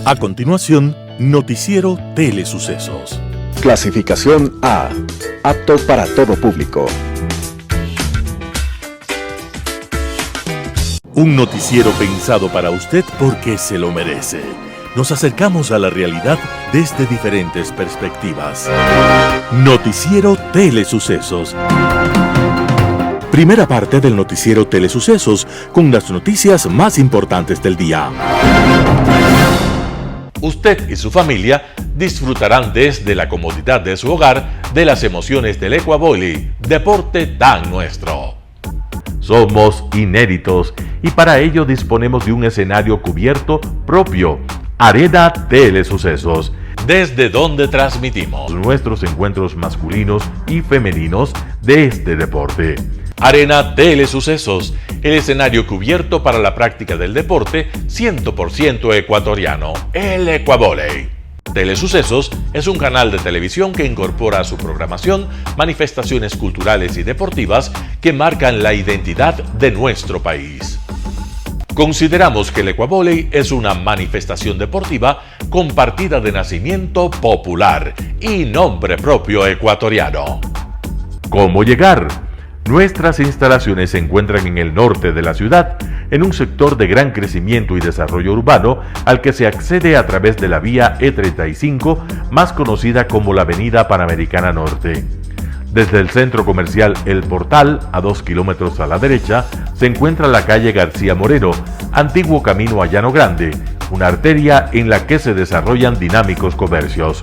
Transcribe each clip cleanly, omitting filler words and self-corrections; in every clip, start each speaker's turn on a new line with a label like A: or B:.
A: A continuación, Noticiero Telesucesos.
B: Clasificación A. Apto para todo público.
A: Un noticiero pensado para usted porque se lo merece. Nos acercamos a la realidad desde diferentes perspectivas. Noticiero Telesucesos. Primera parte del noticiero Telesucesos con las noticias más importantes del día. Usted y su familia disfrutarán desde la comodidad de su hogar de las emociones del ecuavóley, deporte tan nuestro. Somos inéditos y para ello disponemos de un escenario cubierto propio, Arena Telesucesos, desde donde transmitimos nuestros encuentros masculinos y femeninos de este deporte. Arena Telesucesos, el escenario cubierto para la práctica del deporte 100% ecuatoriano, el ecuavóley. Telesucesos es un canal de televisión que incorpora a su programación manifestaciones culturales y deportivas que marcan la identidad de nuestro país. Consideramos que el ecuavóley es una manifestación deportiva compartida de nacimiento popular y nombre propio ecuatoriano. ¿Cómo llegar? Nuestras instalaciones se encuentran en el norte de la ciudad, en un sector de gran crecimiento y desarrollo urbano al que se accede a través de la vía E35, más conocida como la Avenida Panamericana Norte. Desde el centro comercial El Portal, a 2 kilómetros a la derecha, se encuentra la calle García Moreno, antiguo camino a Llano Grande, una arteria en la que se desarrollan dinámicos comercios.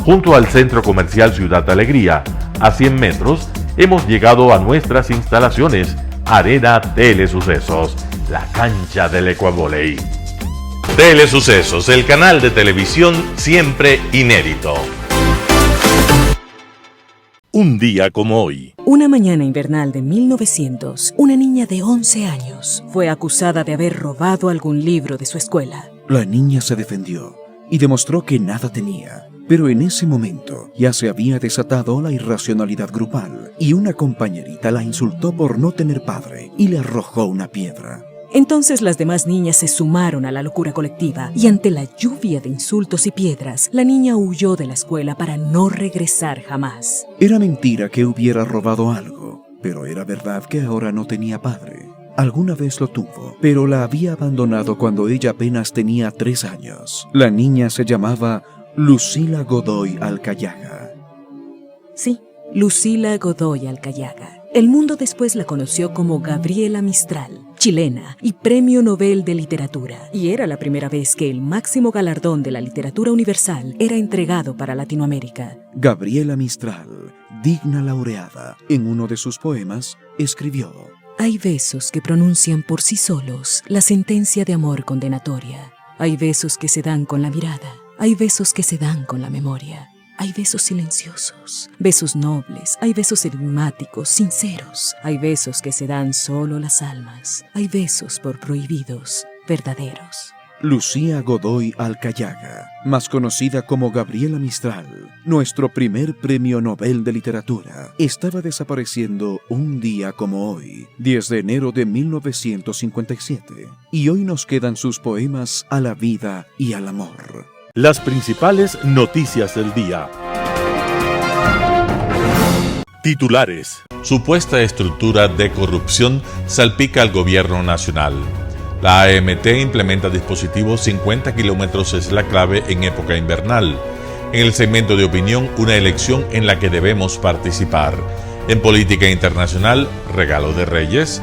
A: Junto al centro comercial Ciudad Alegría, a 100 metros, hemos llegado a nuestras instalaciones, Arena Telesucesos, la cancha del ecuavóley. Telesucesos, el canal de televisión siempre inédito. Un día como hoy.
C: Una mañana invernal de 1900, una niña de 11 años fue acusada de haber robado algún libro de su escuela.
D: La niña se defendió y demostró que nada tenía. Pero en ese momento ya se había desatado la irracionalidad grupal y una compañerita la insultó por no tener padre y le arrojó una piedra.
C: Entonces las demás niñas se sumaron a la locura colectiva y ante la lluvia de insultos y piedras, la niña huyó de la escuela para no regresar jamás.
D: Era mentira que hubiera robado algo, pero era verdad que ahora no tenía padre. Alguna vez lo tuvo, pero la había abandonado cuando ella apenas tenía 3 años. La niña se llamaba Lucila Godoy Alcayaga.
C: Sí, Lucila Godoy Alcayaga. El mundo después la conoció como Gabriela Mistral, chilena y Premio Nobel de Literatura. Y era la primera vez que el máximo galardón de la literatura universal era entregado para Latinoamérica.
D: Gabriela Mistral, digna laureada, en uno de sus poemas, escribió:
C: Hay besos que pronuncian por sí solos la sentencia de amor condenatoria. Hay besos que se dan con la mirada. Hay besos que se dan con la memoria. Hay besos silenciosos, besos nobles, hay besos enigmáticos, sinceros. Hay besos que se dan solo las almas. Hay besos por prohibidos, verdaderos.
D: Lucía Godoy Alcayaga, más conocida como Gabriela Mistral, nuestro primer Premio Nobel de Literatura, estaba desapareciendo un día como hoy, 10 de enero de 1957, y hoy nos quedan sus poemas a la vida y al amor.
A: Las principales noticias del día. Titulares. Supuesta estructura de corrupción salpica al gobierno nacional. La AMT implementa dispositivos 50 kilómetros es la clave en época invernal. En el segmento de opinión, una elección en la que debemos participar. En política internacional, regalo de Reyes.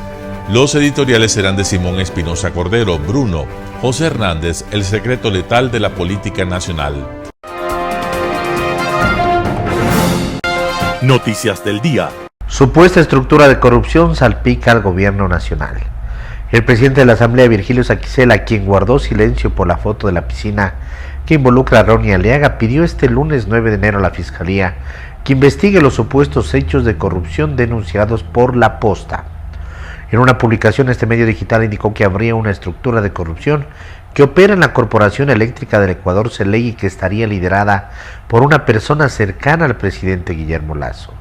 A: Los editoriales serán de Simón Espinosa Cordero, Bruno, José Hernández, El secreto letal de la política nacional. Noticias del día.
E: Supuesta estructura de corrupción salpica al gobierno nacional. El presidente de la Asamblea, Virgilio Saquicela, quien guardó silencio por la foto de la piscina que involucra a Ronnie Aliaga, pidió este lunes 9 de enero a la Fiscalía que investigue los supuestos hechos de corrupción denunciados por La Posta. En una publicación, este medio digital indicó que habría una estructura de corrupción que opera en la Corporación Eléctrica del Ecuador, CELEI, y que estaría liderada por una persona cercana al presidente Guillermo Lasso.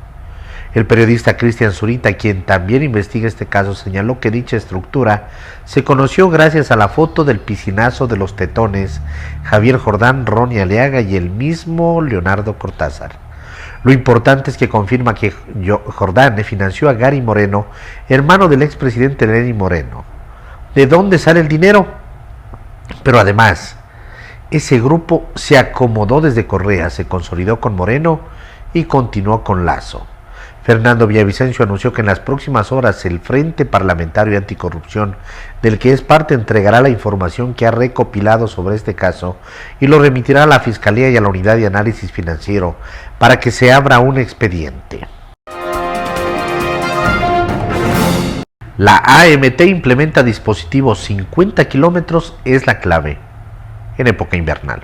E: El periodista Cristian Zurita, quien también investiga este caso, señaló que dicha estructura se conoció gracias a la foto del piscinazo de los tetones Javier Jordán, Ronnie Aliaga y el mismo Leonardo Cortázar. Lo importante es que confirma que Jordán financió a Gary Moreno, hermano del expresidente Lenín Moreno. ¿De dónde sale el dinero? Pero además, ese grupo se acomodó desde Correa, se consolidó con Moreno y continuó con Lazo. Fernando Villavicencio anunció que en las próximas horas el Frente Parlamentario Anticorrupción, del que es parte, entregará la información que ha recopilado sobre este caso y lo remitirá a la Fiscalía y a la Unidad de Análisis Financiero para que se abra un expediente. La AMT implementa dispositivos 50 kilómetros, es la clave en época invernal.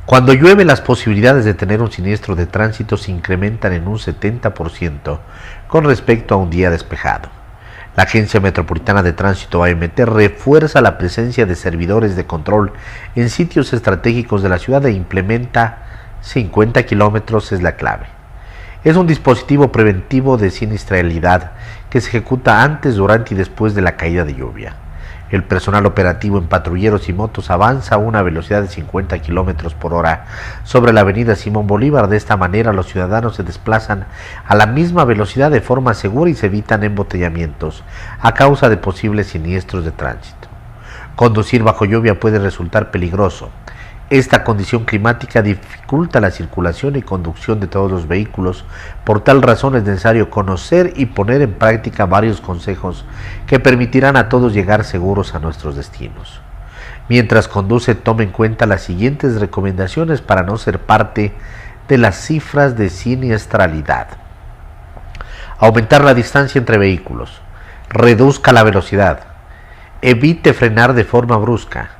E: Cuando llueve, las posibilidades de tener un siniestro de tránsito se incrementan en un 70% con respecto a un día despejado. La Agencia Metropolitana de Tránsito AMT refuerza la presencia de servidores de control en sitios estratégicos de la ciudad e implementa 50 kilómetros, es la clave. Es un dispositivo preventivo de siniestralidad que se ejecuta antes, durante y después de la caída de lluvia. El personal operativo en patrulleros y motos avanza a una velocidad de 50 km por hora sobre la avenida Simón Bolívar. De esta manera, los ciudadanos se desplazan a la misma velocidad de forma segura y se evitan embotellamientos a causa de posibles siniestros de tránsito. Conducir bajo lluvia puede resultar peligroso. Esta condición climática dificulta la circulación y conducción de todos los vehículos. Por tal razón es necesario conocer y poner en práctica varios consejos que permitirán a todos llegar seguros a nuestros destinos. Mientras conduce, tome en cuenta las siguientes recomendaciones para no ser parte de las cifras de siniestralidad. Aumentar la distancia entre vehículos. Reduzca la velocidad. Evite frenar de forma brusca.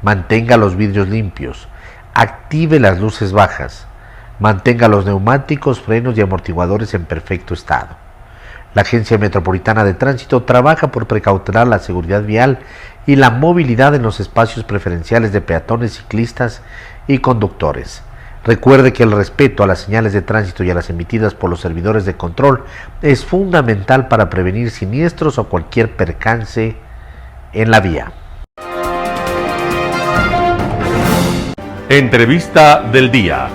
E: Mantenga los vidrios limpios, active las luces bajas, mantenga los neumáticos, frenos y amortiguadores en perfecto estado. La Agencia Metropolitana de Tránsito trabaja por precautelar la seguridad vial y la movilidad en los espacios preferenciales de peatones, ciclistas y conductores. Recuerde que el respeto a las señales de tránsito y a las emitidas por los servidores de control es fundamental para prevenir siniestros o cualquier percance en la vía.
A: Entrevista del día.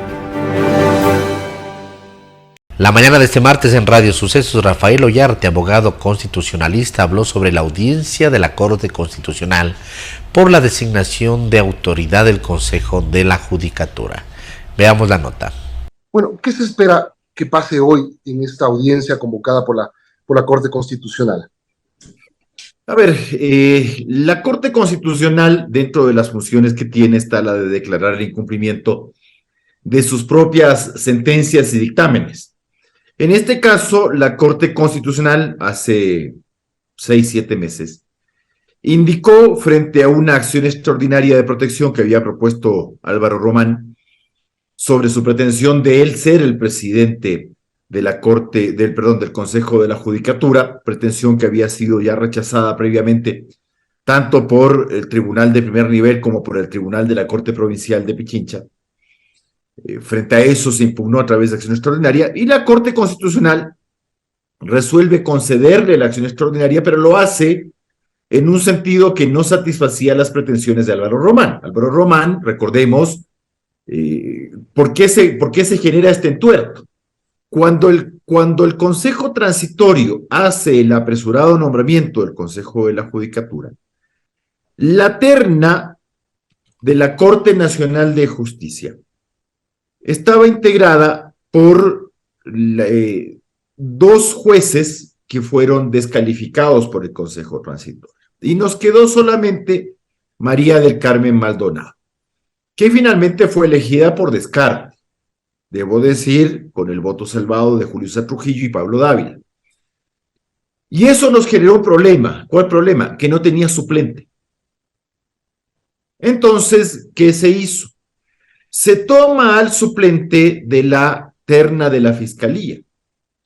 E: La mañana de este martes en Radio Sucesos, Rafael Ollarte, abogado constitucionalista, habló sobre la audiencia de la Corte Constitucional por la designación de autoridad del Consejo de la Judicatura. Veamos la nota.
F: Bueno, ¿qué se espera que pase hoy en esta audiencia convocada por la Corte Constitucional?
G: A ver, la Corte Constitucional, dentro de las funciones que tiene, está la de declarar el incumplimiento de sus propias sentencias y dictámenes. En este caso, la Corte Constitucional, hace 6-7 meses, indicó frente a una acción extraordinaria de protección que había propuesto Álvaro Román sobre su pretensión de él ser el presidente de la Corte, del Consejo de la Judicatura, pretensión que había sido ya rechazada previamente tanto por el Tribunal de Primer Nivel como por el Tribunal de la Corte Provincial de Pichincha. Frente a eso se impugnó a través de acción extraordinaria y la Corte Constitucional resuelve concederle la acción extraordinaria, pero lo hace en un sentido que no satisfacía las pretensiones de Álvaro Román. Álvaro Román, recordemos, ¿por qué se genera este entuerto? Cuando el Consejo Transitorio hace el apresurado nombramiento del Consejo de la Judicatura, la terna de la Corte Nacional de Justicia estaba integrada por 2 jueces que fueron descalificados por el Consejo Transitorio. Y nos quedó solamente María del Carmen Maldonado, que finalmente fue elegida por descarte. Debo decir, con el voto salvado de Julio César Trujillo y Pablo Dávila. Y eso nos generó un problema. ¿Cuál problema? Que no tenía suplente. Entonces, ¿qué se hizo? Se toma al suplente de la terna de la Fiscalía.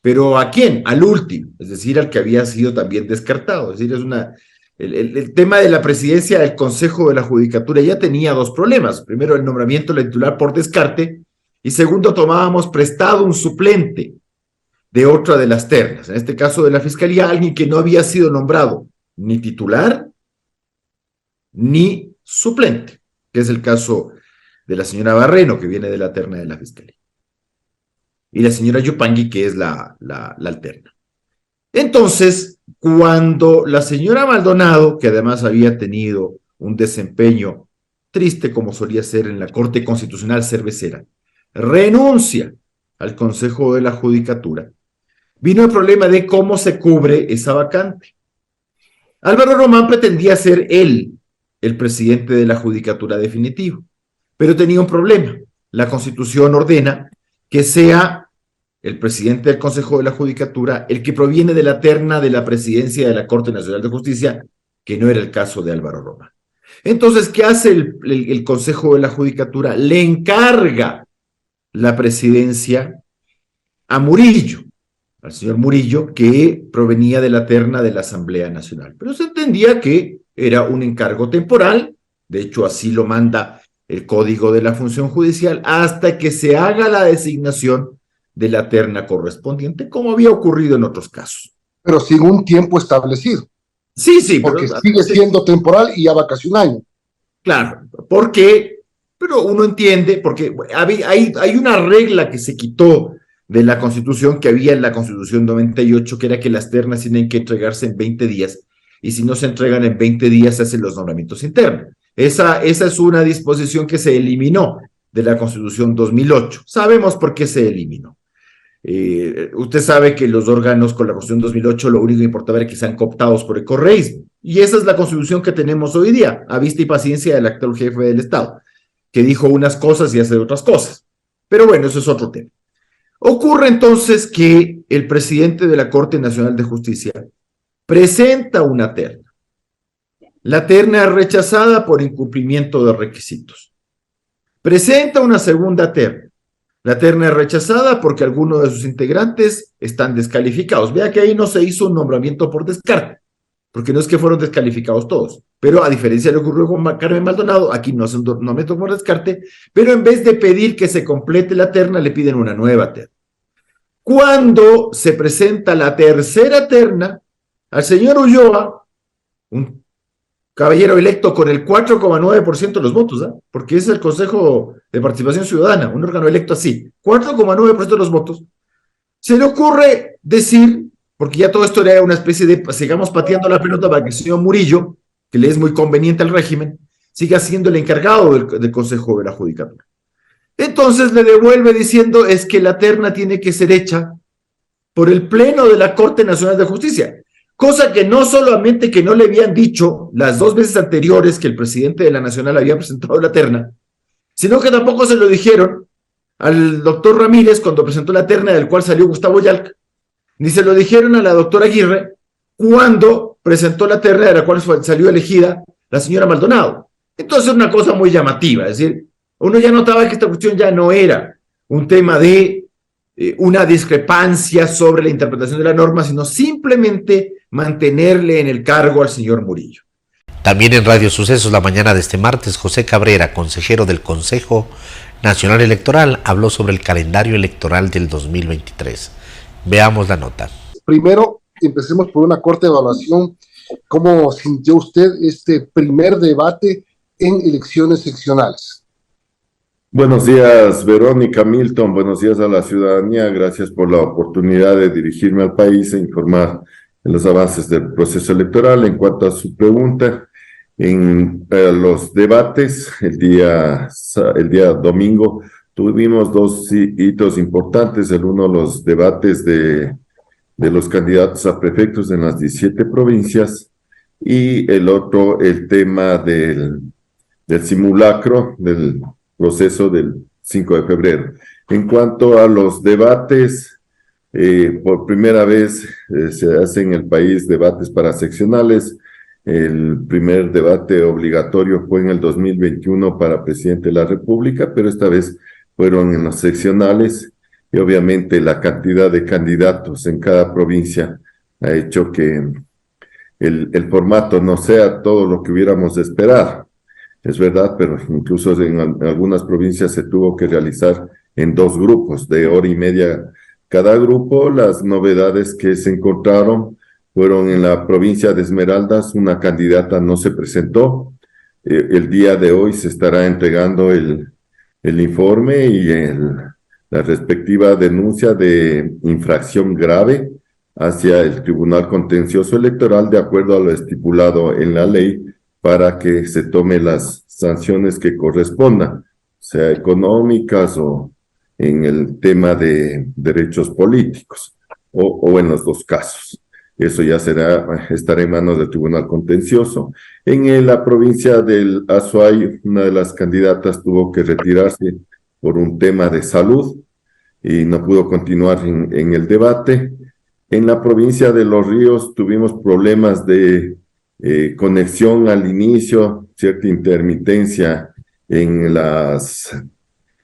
G: ¿Pero a quién? Al último, es decir, al que había sido también descartado. Es decir, el tema de la presidencia del Consejo de la Judicatura ya tenía 2 problemas. Primero, el nombramiento del titular por descarte, y segundo, tomábamos prestado un suplente de otra de las ternas, en este caso de la Fiscalía, alguien que no había sido nombrado ni titular ni suplente, que es el caso de la señora Barreno, que viene de la terna de la Fiscalía, y la señora Yupangui, que es la alterna. Entonces, cuando la señora Maldonado, que además había tenido un desempeño triste como solía ser en la Corte Constitucional cervecera, renuncia al Consejo de la Judicatura, vino el problema de cómo se cubre esa vacante. Álvaro Román pretendía ser él el presidente de la Judicatura definitivo, pero tenía un problema. La Constitución ordena que sea el presidente del Consejo de la Judicatura el que proviene de la terna de la presidencia de la Corte Nacional de Justicia, que no era el caso de Álvaro Román. Entonces, ¿qué hace el Consejo de la Judicatura? Le encarga la presidencia a Murillo, al señor Murillo, que provenía de la terna de la Asamblea Nacional. Pero se entendía que era un encargo temporal, de hecho así lo manda el Código de la Función Judicial, hasta que se haga la designación de la terna correspondiente, como había ocurrido en otros casos.
F: Pero sin un tiempo establecido.
G: Sí,
F: porque sigue siendo temporal y ya va casi un año.
G: Claro, porque, pero uno entiende, porque hay una regla que se quitó de la Constitución que había en la Constitución 98, que era que las ternas tienen que entregarse en 20 días, y si no se entregan en 20 días se hacen los nombramientos internos. Esa es una disposición que se eliminó de la Constitución 2008. Sabemos por qué se eliminó. Usted sabe que los órganos con la Constitución 2008 lo único que importaba era que sean cooptados por el correísmo, y esa es la Constitución que tenemos hoy día, a vista y paciencia del actual jefe del Estado, que dijo unas cosas y hace otras cosas. Pero bueno, eso es otro tema. Ocurre entonces que el presidente de la Corte Nacional de Justicia presenta una terna. La terna es rechazada por incumplimiento de requisitos. Presenta una segunda terna. La terna es rechazada porque algunos de sus integrantes están descalificados. Vea que ahí no se hizo un nombramiento por descarte, porque no es que fueron descalificados todos, pero a diferencia de lo que ocurrió con Carmen Maldonado, aquí no hace un nombramiento por descarte, pero en vez de pedir que se complete la terna, le piden una nueva terna. Cuando se presenta la tercera terna, al señor Ulloa, un caballero electo con el 4,9% de los votos, ¿eh? Porque es el Consejo de Participación Ciudadana, un órgano electo así, 4,9% de los votos, se le ocurre decir, porque ya todo esto era una especie de, sigamos pateando la pelota para que el señor Murillo, que le es muy conveniente al régimen, siga siendo el encargado del Consejo de la Judicatura. Entonces le devuelve diciendo es que la terna tiene que ser hecha por el Pleno de la Corte Nacional de Justicia, cosa que no solamente que no le habían dicho las 2 veces anteriores que el presidente de la Nacional había presentado la terna, sino que tampoco se lo dijeron al doctor Ramírez cuando presentó la terna del cual salió Gustavo Yalc, ni se lo dijeron a la doctora Aguirre cuando presentó la terna de la cual salió elegida la señora Maldonado. Entonces una cosa muy llamativa, es decir, uno ya notaba que esta cuestión ya no era un tema de una discrepancia sobre la interpretación de la norma, sino simplemente mantenerle en el cargo al señor Murillo.
E: También en Radio Sucesos la mañana de este martes, José Cabrera, consejero del Consejo Nacional Electoral, habló sobre el calendario electoral del 2023. Veamos la nota.
F: Primero, empecemos por una corta evaluación. ¿Cómo sintió usted este primer debate en elecciones seccionales?
H: Buenos días, Verónica, Milton, buenos días a la ciudadanía, gracias por la oportunidad de dirigirme al país e informar de los avances del proceso electoral. En cuanto a su pregunta, en los debates, el día domingo, tuvimos 2 hitos importantes. El uno, los debates de los candidatos a prefectos en las 17 provincias, y el otro, el tema del simulacro del proceso del 5 de febrero. En cuanto a los debates, por primera vez se hace en el país debates para seccionales. El primer debate obligatorio fue en el 2021 para presidente de la República, pero esta vez fueron en los seccionales, y obviamente la cantidad de candidatos en cada provincia ha hecho que el formato no sea todo lo que hubiéramos esperado. Es verdad, pero incluso en algunas provincias se tuvo que realizar en 2 grupos de hora y media cada grupo. Las novedades que se encontraron fueron en la provincia de Esmeraldas, una candidata no se presentó. El día de hoy se estará entregando el informe y la respectiva denuncia de infracción grave hacia el Tribunal Contencioso Electoral de acuerdo a lo estipulado en la ley para que se tomen las sanciones que correspondan, sea económicas o en el tema de derechos políticos, o en los dos casos. Eso ya estará en manos del Tribunal Contencioso. En la provincia del Azuay, una de las candidatas tuvo que retirarse por un tema de salud y no pudo continuar en el debate. En la provincia de Los Ríos tuvimos problemas de conexión al inicio, cierta intermitencia en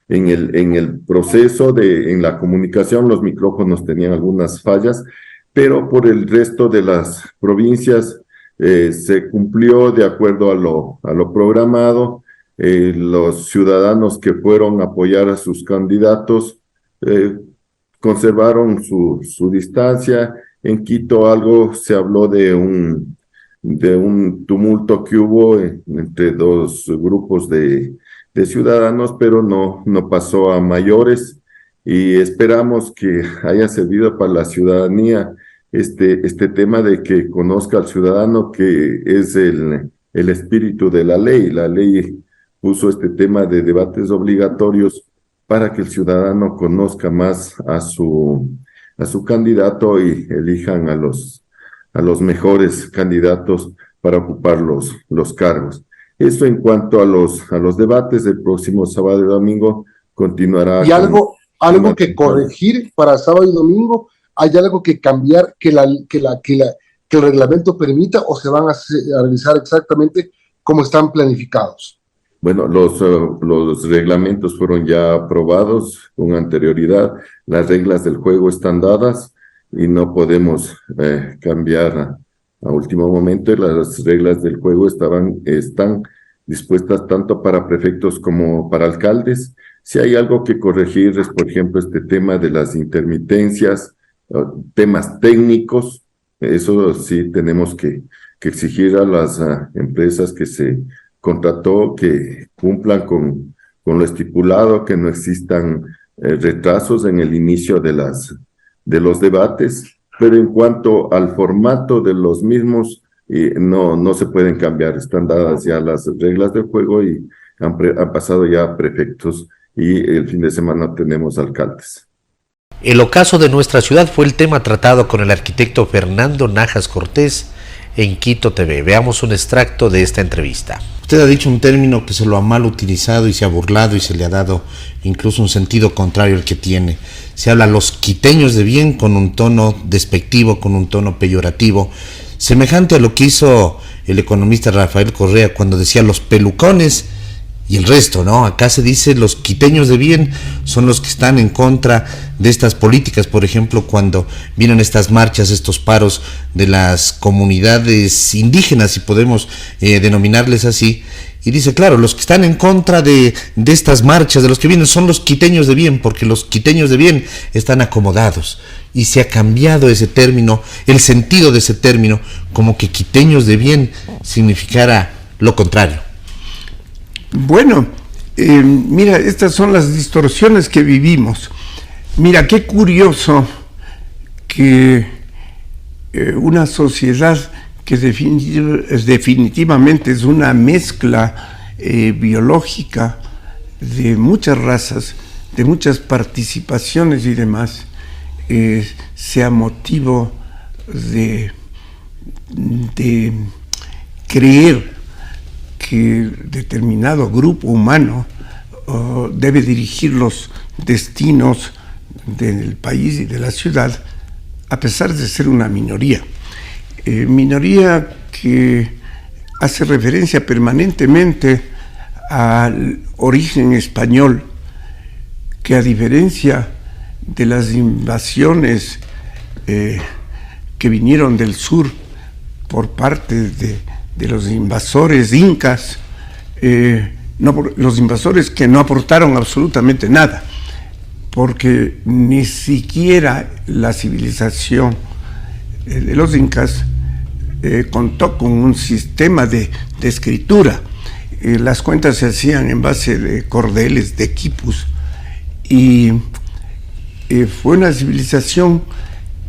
H: el proceso en la comunicación. Los micrófonos tenían algunas fallas, pero por el resto de las provincias se cumplió de acuerdo a lo programado. Los ciudadanos que fueron a apoyar a sus candidatos conservaron su distancia. En Quito algo se habló de un tumulto que hubo entre dos grupos de ciudadanos, pero no pasó a mayores, y esperamos que haya servido para la ciudadanía este tema de que conozca al ciudadano que es el espíritu de la ley. La ley puso este tema de debates obligatorios para que el ciudadano conozca más a su candidato y elijan a los mejores candidatos para ocupar los cargos. Eso en cuanto a los debates del próximo sábado y domingo continuará.
F: Y algo que corregir para sábado y domingo, ¿hay algo que cambiar que el reglamento permita, o se van a realizar exactamente como están planificados?
H: Bueno, los reglamentos fueron ya aprobados con anterioridad. Las reglas del juego están dadas y no podemos cambiar a último momento. Las reglas del juego están dispuestas tanto para prefectos como para alcaldes. Si hay algo que corregir es, por ejemplo, este tema de las intermitencias, temas técnicos. Eso sí tenemos que exigir a las empresas que se contrató que cumplan con lo estipulado, que no existan retrasos en el inicio de los debates, pero en cuanto al formato de los mismos, no se pueden cambiar. Están dadas ya las reglas del juego y han pasado ya prefectos, y el fin de semana tenemos alcaldes.
E: El ocaso de nuestra ciudad fue el tema tratado con el arquitecto Fernando Najas Cortés en Quito TV. Veamos un extracto de esta entrevista.
I: Usted ha dicho un término que se lo ha mal utilizado y se ha burlado y se le ha dado incluso un sentido contrario al que tiene. Se habla los quiteños de bien con un tono despectivo, con un tono peyorativo, semejante a lo que hizo el economista Rafael Correa cuando decía los pelucones y el resto, ¿no? Acá se dice los quiteños de bien son los que están en contra de estas políticas. Por ejemplo, cuando vienen estas marchas, estos paros de las comunidades indígenas, si podemos denominarles así, y dice, claro, los que están en contra de estas marchas, de los que vienen, son los quiteños de bien, porque los quiteños de bien están acomodados. Y se ha cambiado ese término, el sentido de ese término, como que quiteños de bien significara lo contrario.
J: Bueno, mira, estas son las distorsiones que vivimos. Mira, qué curioso que una sociedad que definitivamente es una mezcla biológica de muchas razas, de muchas participaciones y demás, sea motivo de creer que determinado grupo humano debe dirigir los destinos del país y de la ciudad, a pesar de ser una minoría. Minoría que hace referencia permanentemente al origen español, que a diferencia de las invasiones que vinieron del sur por parte de los invasores incas, los invasores que no aportaron absolutamente nada. porque ni siquiera la civilización de los incas contó con un sistema de escritura. Las cuentas se hacían en base de cordeles, de quipus, y fue una civilización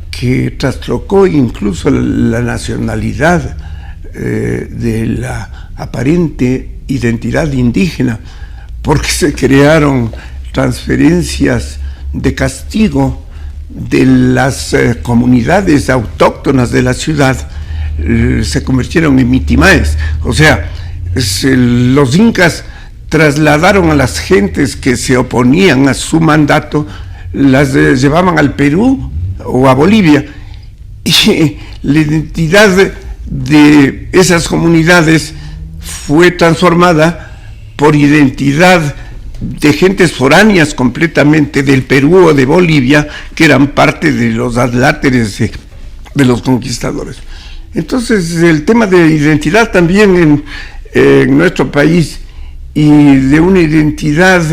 J: que trastrocó incluso la nacionalidad de la aparente identidad indígena, porque se crearon transferencias de castigo de las comunidades autóctonas de la ciudad, se convirtieron en mitimaes. O sea, los incas trasladaron a las gentes que se oponían a su mandato, las llevaban al Perú o a Bolivia, y la identidad de esas comunidades fue transformada por identidad de gentes foráneas completamente del Perú o de Bolivia, que eran parte de los adláteres de los conquistadores. Entonces, el tema de identidad también en nuestro país, y de una identidad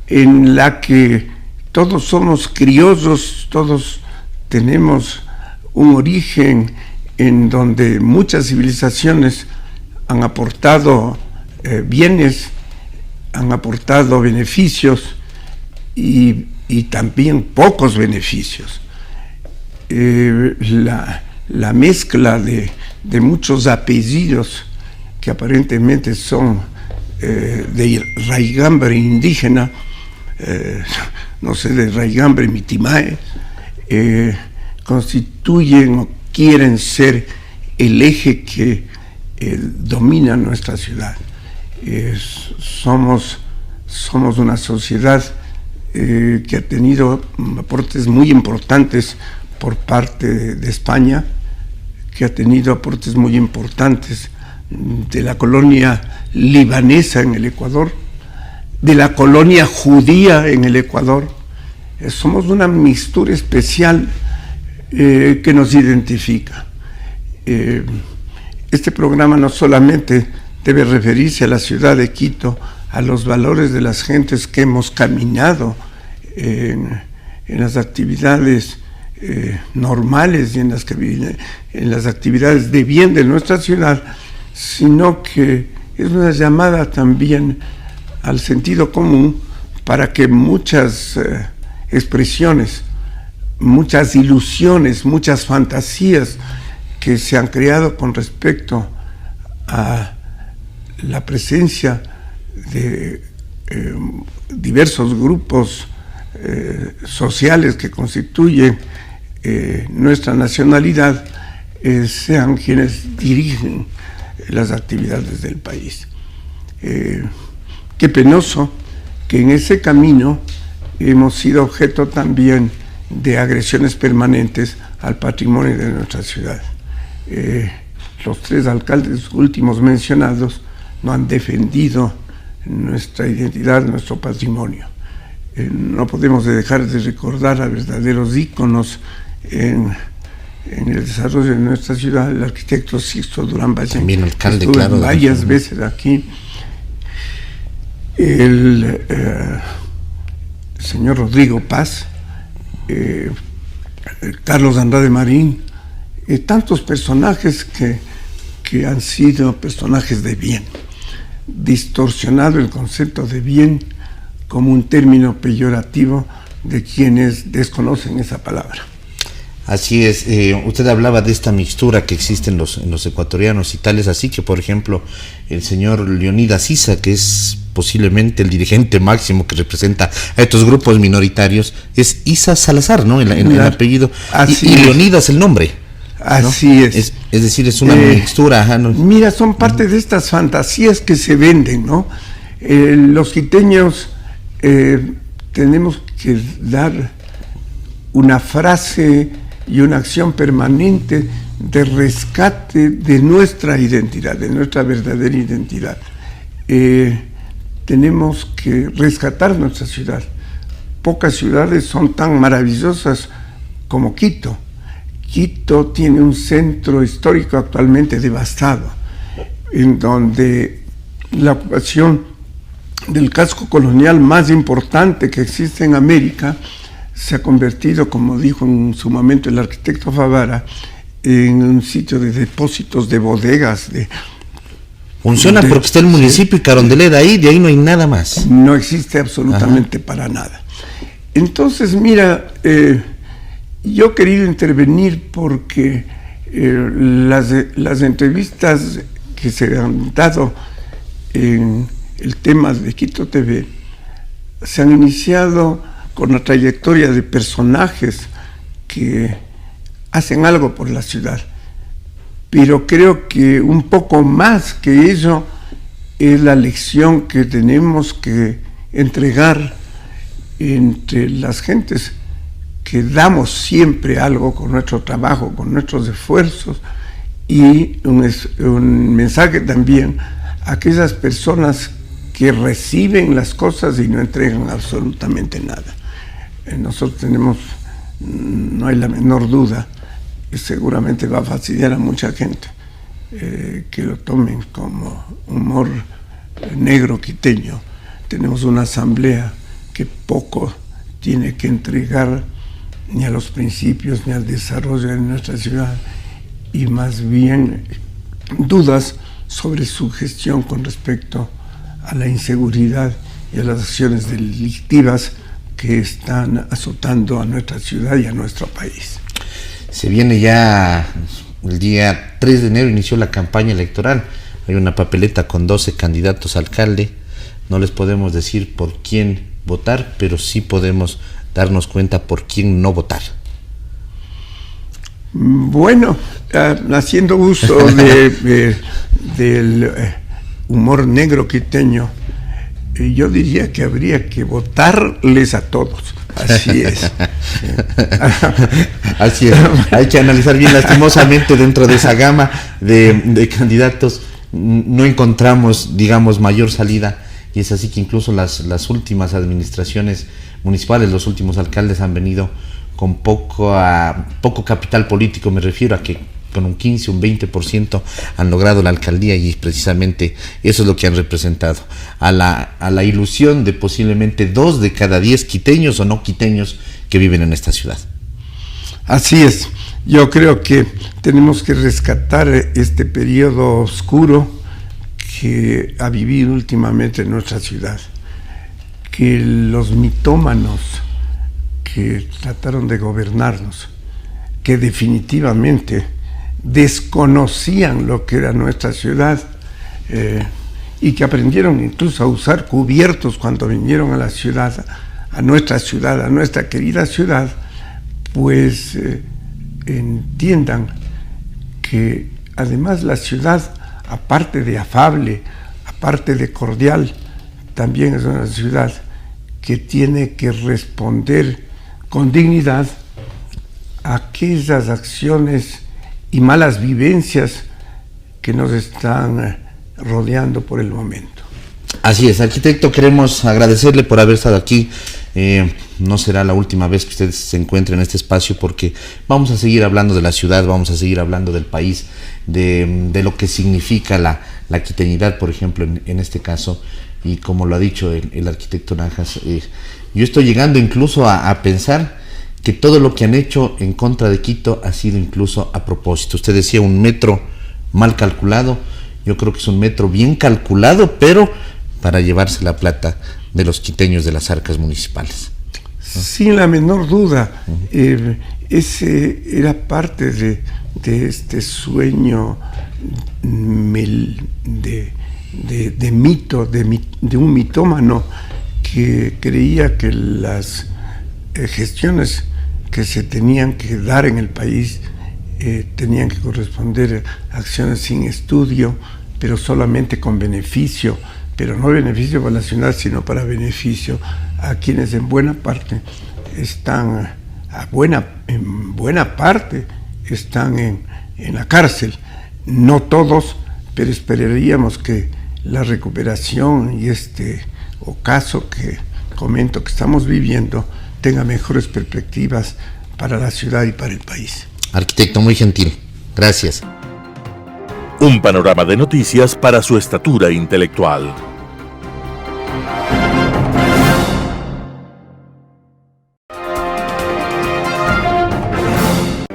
J: en la que todos somos criollos, todos tenemos un origen en donde muchas civilizaciones han aportado bienes, han aportado beneficios y también pocos beneficios. La mezcla de muchos apellidos que aparentemente son de raigambre indígena, no sé, de raigambre mitimae, constituyen o quieren ser el eje que domina nuestra ciudad. Somos una sociedad que ha tenido aportes muy importantes por parte de España, que ha tenido aportes muy importantes de la colonia libanesa en el Ecuador, de la colonia judía en el Ecuador. Somos una mixtura especial que nos identifica. Este programa no solamente debe referirse a la ciudad de Quito, a los valores de las gentes que hemos caminado en las actividades normales y en las actividades de bien de nuestra ciudad, sino que es una llamada también al sentido común para que muchas expresiones, muchas ilusiones, muchas fantasías que se han creado con respecto a la presencia de diversos grupos sociales que constituyen nuestra nacionalidad, sean quienes dirigen las actividades del país. Qué penoso que en ese camino hemos sido objeto también de agresiones permanentes al patrimonio de nuestra ciudad. Los tres alcaldes últimos mencionados no han defendido nuestra identidad, nuestro patrimonio. No podemos dejar de recordar a verdaderos íconos en el desarrollo de nuestra ciudad, el arquitecto Sixto Durán Ballén,
I: también alcalde,
J: estuvo
I: claro,
J: varias veces aquí, el señor Rodrigo Paz, Carlos Andrade Marín, tantos personajes que han sido personajes de bien, distorsionado el concepto de bien como un término peyorativo de quienes desconocen esa palabra.
I: Así es, usted hablaba de esta mixtura que existe en los ecuatorianos y tal es así que, por ejemplo, el señor Leonidas Issa, que es posiblemente el dirigente máximo que representa a estos grupos minoritarios, es Issa Salazar, ¿no? El apellido, y Leonidas el nombre.
J: Así
I: ¿no?
J: es.
I: Es decir, es una mixtura. ¿no?
J: Mira, son parte de estas fantasías que se venden, ¿no? Los quiteños tenemos que dar una frase y una acción permanente de rescate de nuestra identidad, de nuestra verdadera identidad. Tenemos que rescatar nuestra ciudad. Pocas ciudades son tan maravillosas como Quito. Quito tiene un centro histórico actualmente devastado, en donde la ocupación del casco colonial más importante que existe en América, se ha convertido, como dijo en su momento el arquitecto Favara, en un sitio de depósitos de bodegas.
I: Funciona porque está el municipio y Carondelet ahí, de ahí no hay nada más.
J: No existe absolutamente para nada. Entonces, mira, yo he querido intervenir porque las entrevistas que se han dado en el tema de Quito TV se han iniciado con la trayectoria de personajes que hacen algo por la ciudad, pero creo que un poco más que eso es la lección que tenemos que entregar entre las gentes que damos siempre algo con nuestro trabajo, con nuestros esfuerzos, y un mensaje también a aquellas personas que reciben las cosas y no entregan absolutamente nada. Nosotros tenemos, no hay la menor duda, que seguramente va a fastidiar a mucha gente, que lo tomen como humor negro quiteño. Tenemos una asamblea que poco tiene que entregar ni a los principios ni al desarrollo de nuestra ciudad, y más bien dudas sobre su gestión con respecto a la inseguridad y a las acciones delictivas que están azotando a nuestra ciudad y a nuestro país.
I: Se viene ya el día 3 de enero, inició la campaña electoral. Hay una papeleta con 12 candidatos a alcalde. No les podemos decir por quién votar, pero sí podemos darnos cuenta por quién no votar.
J: Bueno, haciendo uso del humor negro quiteño, yo diría que habría que votarles a todos. Así es.
I: Así es. Hay que analizar bien. Lastimosamente, dentro de esa gama de candidatos no encontramos, digamos, mayor salida, y es así que incluso las últimas administraciones municipales, los últimos alcaldes han venido con poco capital político. Me refiero a que con un 15, un 20% han logrado la alcaldía, y precisamente eso es lo que han representado, a la ilusión de posiblemente 2 de cada 10 quiteños o no quiteños que viven en esta ciudad.
J: Así es. Yo creo que tenemos que rescatar este periodo oscuro que ha vivido últimamente en nuestra ciudad, que los mitómanos que trataron de gobernarnos, que definitivamente desconocían lo que era nuestra ciudad, y que aprendieron incluso a usar cubiertos cuando vinieron a la ciudad, a nuestra querida ciudad, pues entiendan que además la ciudad, aparte de afable, aparte de cordial, también es una ciudad que tiene que responder con dignidad a aquellas acciones y malas vivencias que nos están rodeando por el momento.
I: Así es, arquitecto, queremos agradecerle por haber estado aquí. No será la última vez que usted se encuentre en este espacio, porque vamos a seguir hablando de la ciudad, vamos a seguir hablando del país, de lo que significa la quiteñidad, por ejemplo, en este caso, y como lo ha dicho el arquitecto Najas, yo estoy llegando incluso a pensar que todo lo que han hecho en contra de Quito ha sido incluso a propósito. Usted decía un metro mal calculado, yo creo que es un metro bien calculado, pero para llevarse la plata de los quiteños de las arcas municipales.
J: Sin la menor duda. Ese era parte de este sueño de mito, de un mitómano que creía que las gestiones que se tenían que dar en el país tenían que corresponder a acciones sin estudio, pero solamente con beneficio, pero no beneficio para la ciudad, sino para beneficio a quienes en buena parte están, en buena parte están en la cárcel. No todos, pero esperaríamos que la recuperación y este ocaso que comento que estamos viviendo tenga mejores perspectivas para la ciudad y para el país.
I: Arquitecto, muy gentil. Gracias.
A: Un panorama de noticias para su estatura intelectual.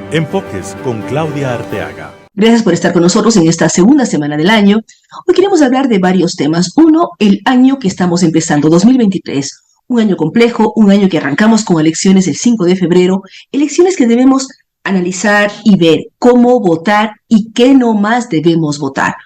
A: Enfoques con Claudia Arteaga.
K: Gracias por estar con nosotros en esta segunda semana del año. Hoy queremos hablar de varios temas. Uno, el año que estamos empezando, 2023. Un año complejo, un año que arrancamos con elecciones el 5 de febrero. Elecciones que debemos analizar y ver cómo votar y qué no más debemos votar.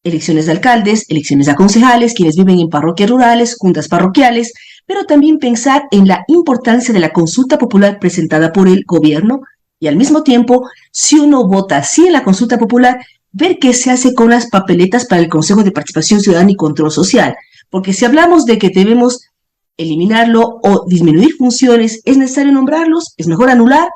K: Elecciones de alcaldes, elecciones de concejales, quienes viven en parroquias rurales, juntas parroquiales, pero también pensar en la importancia de la consulta popular presentada por el gobierno y al mismo tiempo, si uno vota sí en la consulta popular, ver qué se hace con las papeletas para el Consejo de Participación Ciudadana y Control Social. Porque si hablamos de que debemos eliminarlo o disminuir funciones, es necesario nombrarlos, es mejor anular.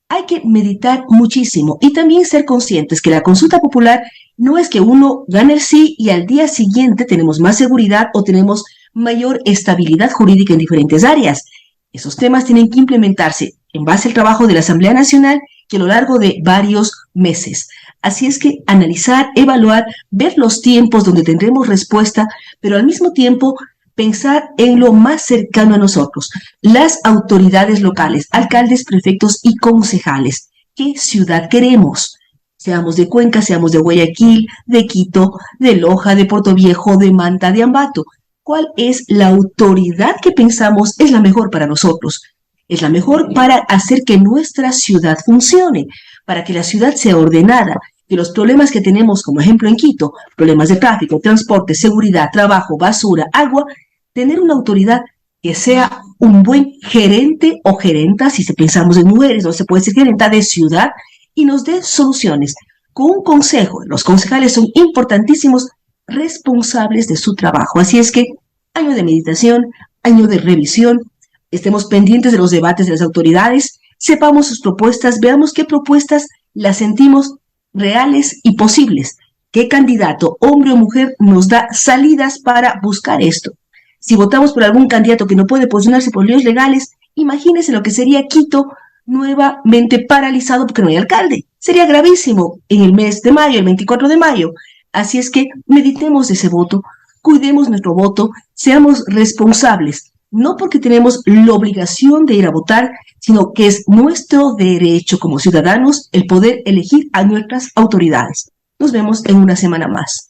K: Hay que meditar muchísimo y también ser conscientes que la consulta popular no es que uno gane el sí y al día siguiente tenemos más seguridad o tenemos mayor estabilidad jurídica en diferentes áreas. Esos temas tienen que implementarse en base al trabajo de la Asamblea Nacional que a lo largo de varios meses. Así es que analizar, evaluar, ver los tiempos donde tendremos respuesta, pero al mismo tiempo pensar en lo más cercano a nosotros, las autoridades locales, alcaldes, prefectos y concejales. ¿Qué ciudad queremos? Seamos de Cuenca, seamos de Guayaquil, de Quito, de Loja, de Portoviejo, de Manta, de Ambato. ¿Cuál es la autoridad que pensamos es la mejor para nosotros? Es la mejor para hacer que nuestra ciudad funcione, para que la ciudad sea ordenada, que los problemas que tenemos, como ejemplo en Quito, problemas de tráfico, transporte, seguridad, trabajo, basura, agua, tener una autoridad que sea un buen gerente o gerenta, si pensamos en mujeres, no se puede decir gerenta de ciudad, y nos dé soluciones. Con un consejo, los concejales son importantísimos, responsables de su trabajo. Así es que, año de meditación, año de revisión, estemos pendientes de los debates de las autoridades, sepamos sus propuestas, veamos qué propuestas las sentimos reales y posibles. ¿Qué candidato, hombre o mujer, nos da salidas para buscar esto? Si votamos por algún candidato que no puede posicionarse por líos legales, imagínense lo que sería Quito nuevamente paralizado porque no hay alcalde. Sería gravísimo en el mes de mayo, el 24 de mayo. Así es que meditemos ese voto, cuidemos nuestro voto, seamos responsables, no porque tenemos la obligación de ir a votar, sino que es nuestro derecho como ciudadanos el poder elegir a nuestras autoridades. Nos vemos en una semana más.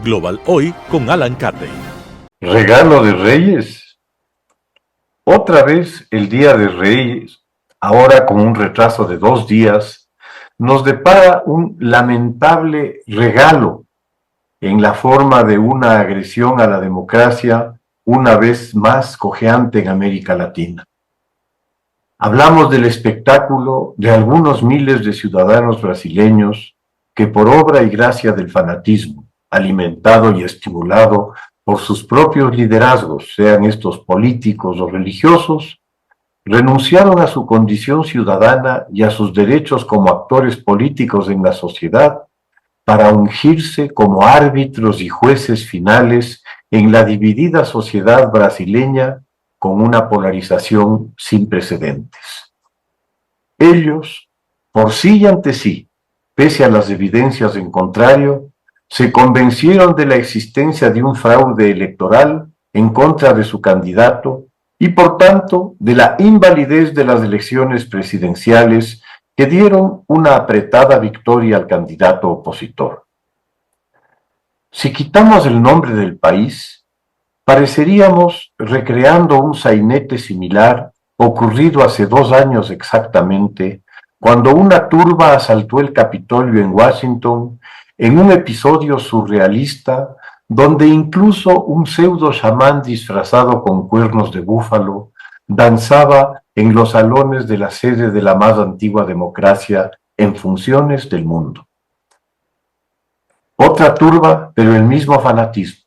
A: Global Hoy con Alan Catey.
L: Regalo de Reyes. Otra vez el Día de Reyes, ahora con un retraso de 2 días, nos depara un lamentable regalo en la forma de una agresión a la democracia una vez más cojeante en América Latina. Hablamos del espectáculo de algunos miles de ciudadanos brasileños que por obra y gracia del fanatismo, alimentado y estimulado por sus propios liderazgos, sean estos políticos o religiosos, renunciaron a su condición ciudadana y a sus derechos como actores políticos en la sociedad para ungirse como árbitros y jueces finales en la dividida sociedad brasileña con una polarización sin precedentes. Ellos, por sí y ante sí, pese a las evidencias en contrario, se convencieron de la existencia de un fraude electoral en contra de su candidato y por tanto de la invalidez de las elecciones presidenciales que dieron una apretada victoria al candidato opositor. Si quitamos el nombre del país, pareceríamos recreando un sainete similar ocurrido hace 2 años exactamente, cuando una turba asaltó el Capitolio en Washington en un episodio surrealista donde incluso un pseudo chamán disfrazado con cuernos de búfalo danzaba en los salones de la sede de la más antigua democracia en funciones del mundo. Otra turba, pero el mismo fanatismo,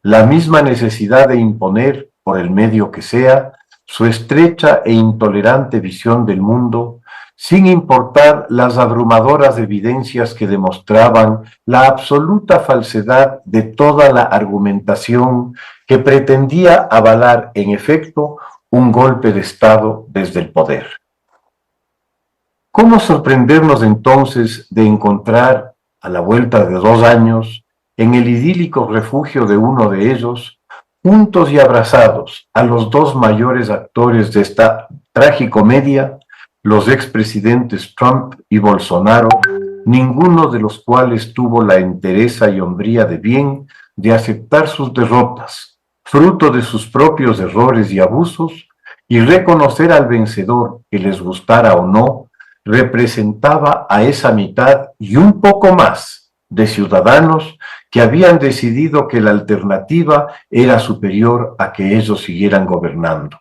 L: la misma necesidad de imponer, por el medio que sea, su estrecha e intolerante visión del mundo, sin importar las abrumadoras evidencias que demostraban la absoluta falsedad de toda la argumentación que pretendía avalar, en efecto, un golpe de Estado desde el poder. ¿Cómo sorprendernos entonces de encontrar, a la vuelta de 2 años, en el idílico refugio de uno de ellos, juntos y abrazados a los 2 mayores actores de esta tragicomedia, los expresidentes Trump y Bolsonaro, ninguno de los cuales tuvo la entereza y hombría de bien de aceptar sus derrotas, fruto de sus propios errores y abusos, y reconocer al vencedor, que les gustara o no, representaba a esa mitad y un poco más de ciudadanos que habían decidido que la alternativa era superior a que ellos siguieran gobernando.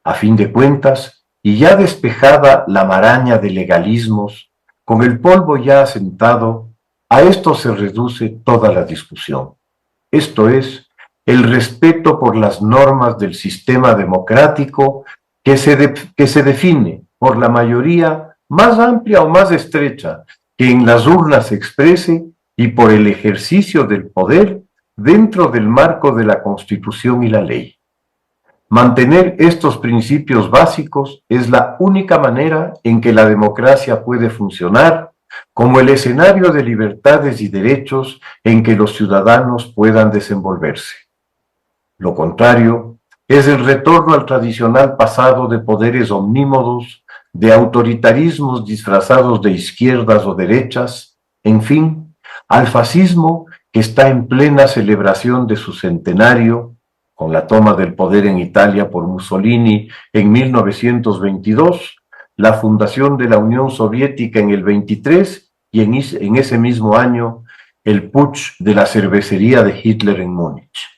L: A fin de cuentas, y ya despejada la maraña de legalismos, con el polvo ya asentado, a esto se reduce toda la discusión. Esto es, el respeto por las normas del sistema democrático que se define por la mayoría más amplia o más estrecha que en las urnas se exprese y por el ejercicio del poder dentro del marco de la Constitución y la ley. Mantener estos principios básicos es la única manera en que la democracia puede funcionar como el escenario de libertades y derechos en que los ciudadanos puedan desenvolverse. Lo contrario es el retorno al tradicional pasado de poderes omnímodos, de autoritarismos disfrazados de izquierdas o derechas, en fin, al fascismo que está en plena celebración de su centenario, con la toma del poder en Italia por Mussolini en 1922, la fundación de la Unión Soviética en el 23 y en ese mismo año el putsch de la cervecería de Hitler en Múnich.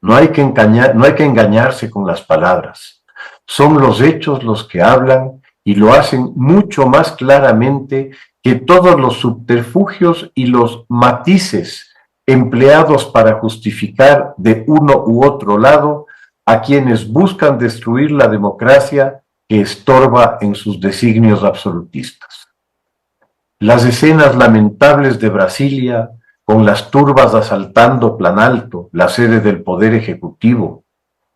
L: No hay que engañarse con las palabras. Son los hechos los que hablan y lo hacen mucho más claramente que todos los subterfugios y los matices empleados para justificar de uno u otro lado a quienes buscan destruir la democracia que estorba en sus designios absolutistas. Las escenas lamentables de Brasilia, con las turbas asaltando Planalto, la sede del Poder Ejecutivo,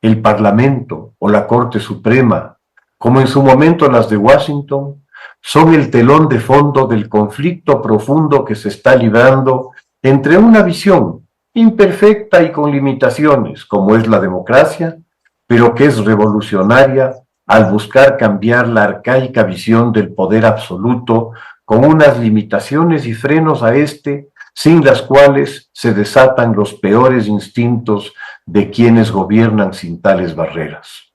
L: el Parlamento o la Corte Suprema, como en su momento las de Washington, son el telón de fondo del conflicto profundo que se está librando entre una visión imperfecta y con limitaciones, como es la democracia, pero que es revolucionaria al buscar cambiar la arcaica visión del poder absoluto con unas limitaciones y frenos a este, sin las cuales se desatan los peores instintos de quienes gobiernan sin tales barreras.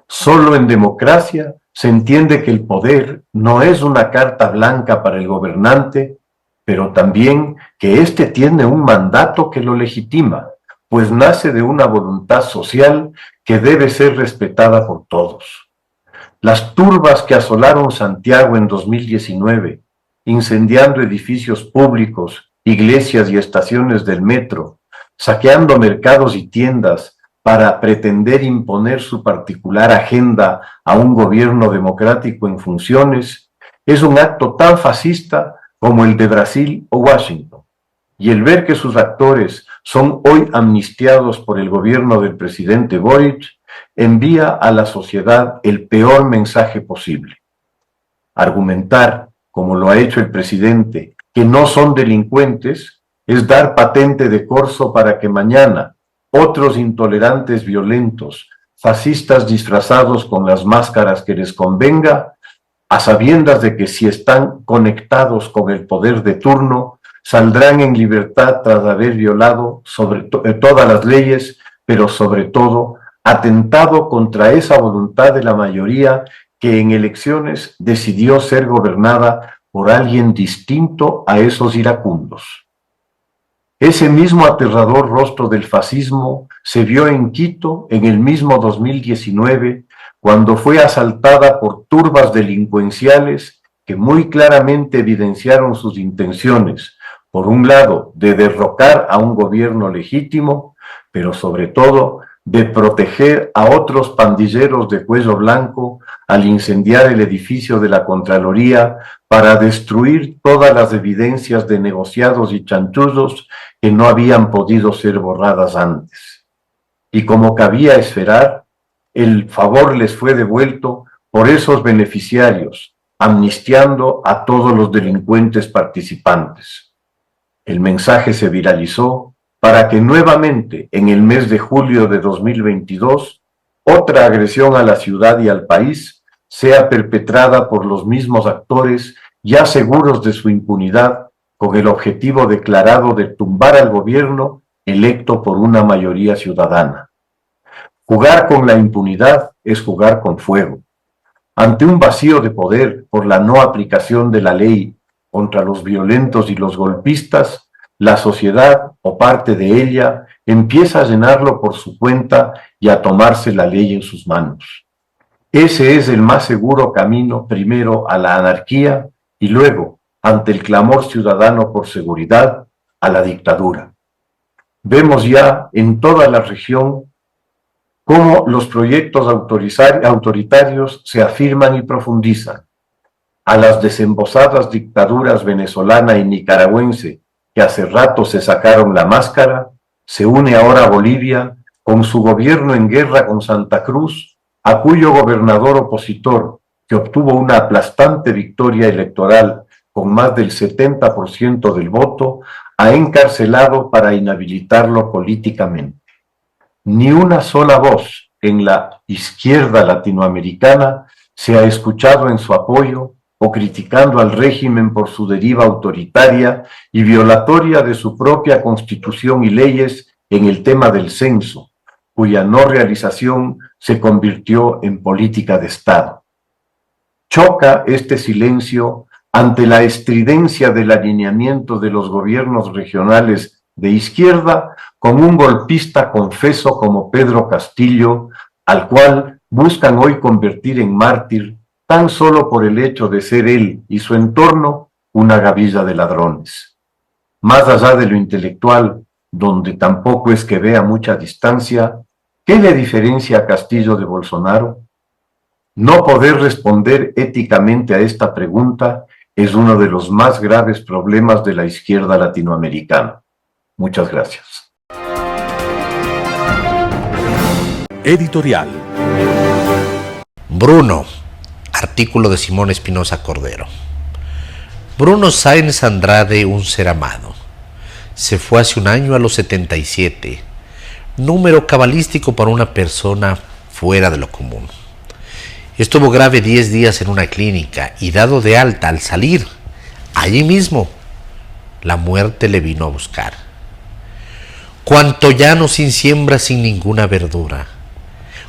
L: Solo en democracia se entiende que el poder no es una carta blanca para el gobernante, pero también que éste tiene un mandato que lo legitima, pues nace de una voluntad social que debe ser respetada por todos. Las turbas que asolaron Santiago en 2019, incendiando edificios públicos, iglesias y estaciones del metro, saqueando mercados y tiendas para pretender imponer su particular agenda a un gobierno democrático en funciones, es un acto tan fascista como el de Brasil o Washington. Y el ver que sus actores son hoy amnistiados por el gobierno del presidente Boric, envía a la sociedad el peor mensaje posible. Argumentar, como lo ha hecho el presidente, que no son delincuentes, es dar patente de corso para que mañana otros intolerantes violentos, fascistas disfrazados con las máscaras que les convenga, a sabiendas de que si están conectados con el poder de turno, saldrán en libertad tras haber violado todas las leyes, pero sobre todo atentado contra esa voluntad de la mayoría que en elecciones decidió ser gobernada por alguien distinto a esos iracundos. Ese mismo aterrador rostro del fascismo se vio en Quito en el mismo 2019, cuando fue asaltada por turbas delincuenciales que muy claramente evidenciaron sus intenciones, por un lado, de derrocar a un gobierno legítimo, pero sobre todo de proteger a otros pandilleros de cuello blanco al incendiar el edificio de la Contraloría para destruir todas las evidencias de negociados y chanchullos que no habían podido ser borradas antes. Y como cabía esperar, el favor les fue devuelto por esos beneficiarios, amnistiando a todos los delincuentes participantes. El mensaje se viralizó para que nuevamente, en el mes de julio de 2022, otra agresión a la ciudad y al país sea perpetrada por los mismos actores ya seguros de su impunidad, con el objetivo declarado de tumbar al gobierno electo por una mayoría ciudadana. Jugar con la impunidad es jugar con fuego. Ante un vacío de poder por la no aplicación de la ley contra los violentos y los golpistas, la sociedad o parte de ella empieza a llenarlo por su cuenta y a tomarse la ley en sus manos. Ese es el más seguro camino, primero a la anarquía y luego, ante el clamor ciudadano por seguridad, a la dictadura. Vemos ya en toda la región cómo los proyectos autoritarios se afirman y profundizan. A las desembosadas dictaduras venezolana y nicaragüense, que hace rato se sacaron la máscara, se une ahora Bolivia con su gobierno en guerra con Santa Cruz, a cuyo gobernador opositor, que obtuvo una aplastante victoria electoral con más del 70% del voto, ha encarcelado para inhabilitarlo políticamente. Ni una sola voz en la izquierda latinoamericana se ha escuchado en su apoyo o criticando al régimen por su deriva autoritaria y violatoria de su propia constitución y leyes en el tema del censo, cuya no realización se convirtió en política de Estado. Choca este silencio ante la estridencia del alineamiento de los gobiernos regionales de izquierda con un golpista confeso como Pedro Castillo, al cual buscan hoy convertir en mártir tan solo por el hecho de ser él y su entorno una gavilla de ladrones. Más allá de lo intelectual, donde tampoco es que vea mucha distancia, ¿qué le diferencia a Castillo de Bolsonaro? No poder responder éticamente a esta pregunta es uno de los más graves problemas de la izquierda latinoamericana. Muchas gracias.
A: Editorial.
E: Bruno, artículo de Simón Espinosa Cordero. Bruno Sáenz Andrade, un ser amado. Se fue hace un año a los 77, número cabalístico para una persona fuera de lo común. Estuvo grave 10 días en una clínica y dado de alta al salir, allí mismo, la muerte le vino a buscar. Cuanto llano sin siembra, sin ninguna verdura,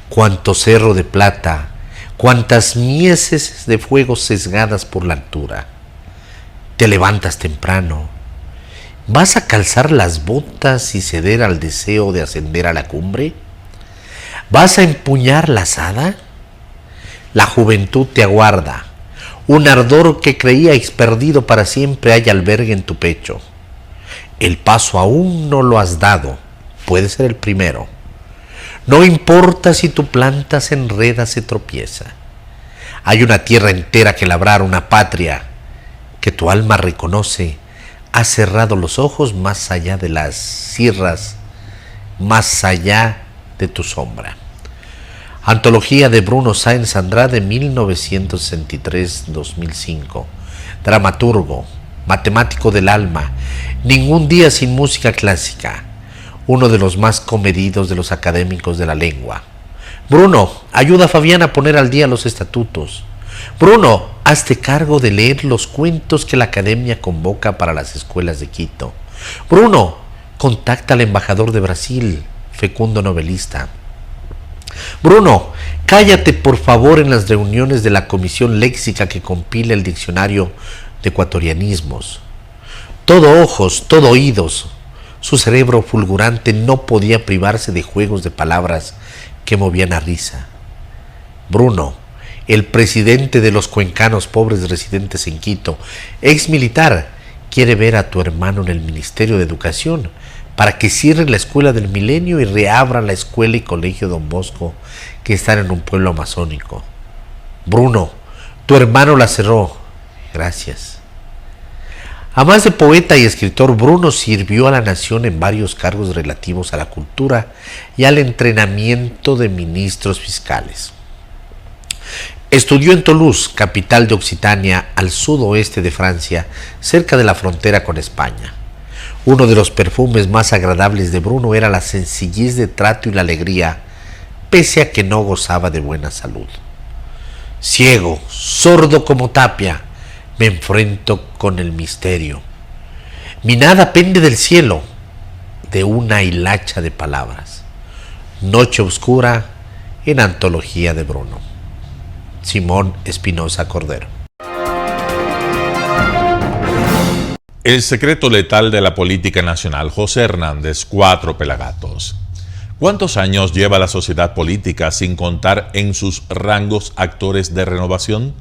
E: cuanto cerro de plata, cuantas mieses de fuego sesgadas por la altura. Te levantas temprano, ¿vas a calzar las botas y ceder al deseo de ascender a la cumbre? ¿Vas a empuñar la azada? La juventud te aguarda, un ardor que creíais perdido para siempre hay albergue en tu pecho. El paso aún no lo has dado, puede ser el primero. No importa si tu planta se enreda, se tropieza. Hay una tierra entera que labrar, una patria que tu alma reconoce. Has cerrado los ojos más allá de las sierras, más allá de tu sombra. Antología de Bruno Sáenz Andrade, 1963-2005. Dramaturgo, matemático del alma, ningún día sin música clásica, uno de los más comedidos de los académicos de la lengua. Bruno, ayuda a Fabián a poner al día los estatutos. Bruno, hazte cargo de leer los cuentos que la academia convoca para las escuelas de Quito. Bruno, contacta al embajador de Brasil, fecundo novelista. Bruno, cállate por favor en las reuniones de la comisión léxica que compila el diccionario de ecuatorianismos. Todo ojos, todo oídos. Su cerebro fulgurante no podía privarse de juegos de palabras que movían a risa. Bruno, el presidente de los cuencanos pobres residentes en Quito, ex militar, quiere ver a tu hermano en el Ministerio de Educación para que cierre la escuela del Milenio y reabra la escuela y colegio Don Bosco que están en un pueblo amazónico. Bruno, tu hermano la cerró. Gracias. Además de poeta y escritor, Bruno sirvió a la nación en varios cargos relativos a la cultura y al entrenamiento de ministros fiscales. Estudió en Toulouse, capital de Occitania, al sudoeste de Francia, cerca de la frontera con España. Uno de los perfumes más agradables de Bruno era la sencillez de trato y la alegría pese a que no gozaba de buena salud. Ciego, sordo como tapia, me enfrento con el misterio. Mi nada pende del cielo, de una hilacha de palabras. Noche oscura en Antología de Bruno. Simón Espinosa Cordero.
A: El secreto letal de la política nacional, José Hernández, 4 Pelagatos. ¿Cuántos años lleva la sociedad política sin contar en sus rangos actores de renovación?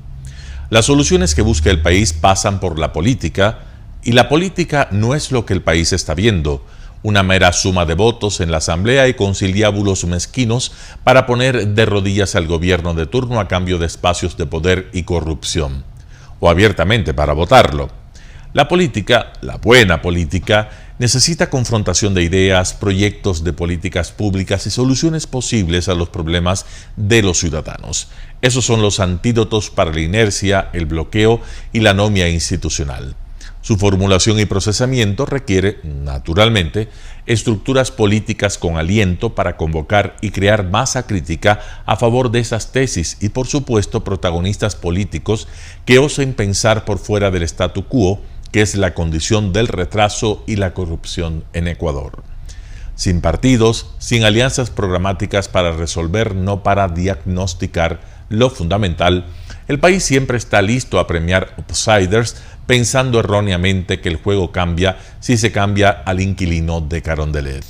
A: Las soluciones que busca el país pasan por la política, y la política no es lo que el país está viendo, una mera suma de votos en la asamblea y conciliábulos mezquinos para poner de rodillas al gobierno de turno a cambio de espacios de poder y corrupción, o abiertamente para votarlo. La política, la buena política, necesita confrontación de ideas, proyectos de políticas públicas y soluciones posibles a los problemas de los ciudadanos. Esos son los antídotos para la inercia, el bloqueo y la anomia institucional. Su formulación y procesamiento requiere, naturalmente, estructuras políticas con aliento para convocar y crear masa crítica a favor de esas tesis y, por supuesto, protagonistas políticos que osen pensar por fuera del statu quo, que es la condición del retraso y la corrupción en Ecuador. Sin partidos, sin alianzas programáticas para resolver, no para diagnosticar lo fundamental, el país siempre está listo a premiar outsiders, pensando erróneamente que el juego cambia si se cambia al inquilino de Carondelet.